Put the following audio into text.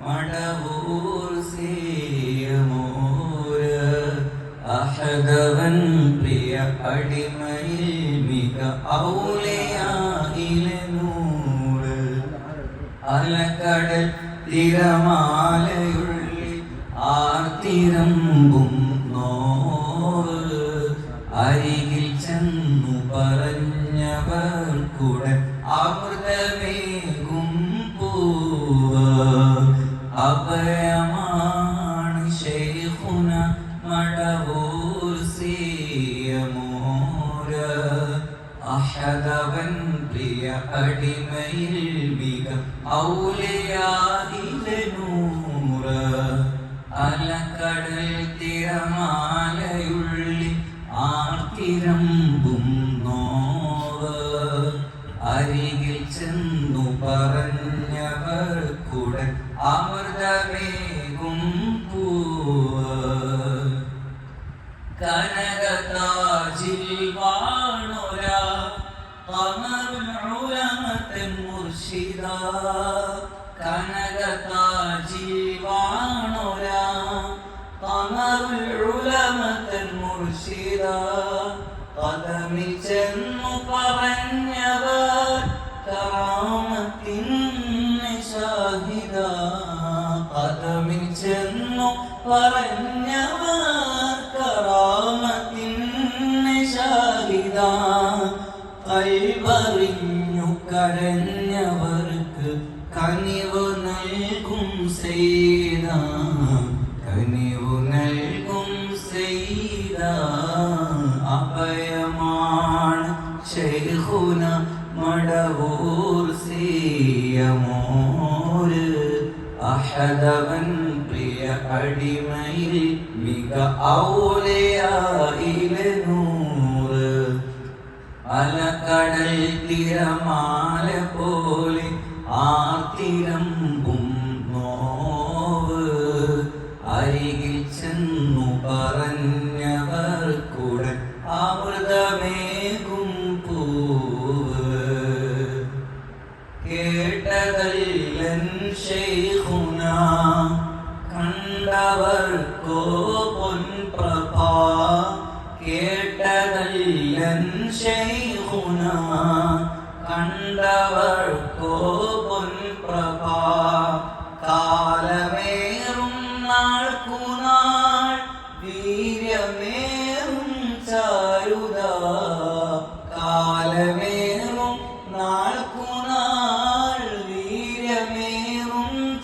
മടവൂർ സീയമോര അഹദവൻ പ്രിയ അടിമയിൽ മിക ഔലയായിലനൂറ് അലക്കടൽ തിരമാലയുള്ളിൽ ആർത്തിരമ്പും now അരികിൽ ചെന്നു പറഞ്ഞവർ കൂടെ അമൃതമേകും പൂവ് അഭയമാണ് ശൈഖുന മടവൂർ സീയമോര അഹദവൻ പ്രിയ അടിമയിൽ മിക ഔലയായിലനൂറ് അലക്കടൽ തിരമാലയുള്ളിൽ ആർത്തിരമ്പും നോവ് അരികിൽ ചെന്നു പറഞ്ഞവർ കൂടെ അമൃതമേകും പൂവ് കനകതാജിൽ വാണൊരാ ഖമറുൽ ഉലമത്തൻ മുർഷിദ കനകതാജിൽ വാണൊരാ ഖമറുൽ ഉലമത്തൻ മുർഷിദ ഖദമിൽ ചെന്നു പറഞ്ഞവർ കറാമത്തിന് ഷാഹിദ ഖദമിൽ ചെന്നു പറഞ്ഞവർ കറാമത്തിന് ഷാഹിദ കൽവറിഞ്ഞു കരഞ്ഞവർക്ക് കനിവ് നൽകും സയ്യിദ കനിവ് നൽകും സയ്യിദ അഭയമാണ് ശൈഖുന മടവൂർ സീയമോര് അഹദവൻ പ്രിയ അടിമയിൽ മിക ഔലയായിലനൂറ് അലക്കടൽ തിരമാല പോലെ ആർത്തിരമ്പും നോവ് അരികിൽ ചെന്നു പറഞ്ഞവർ കൂടെ അമൃതമേകും പൂവ് കേട്ടതല്ലൻ ശൈഖുന കണ്ടവർക്കോ പൊന്ന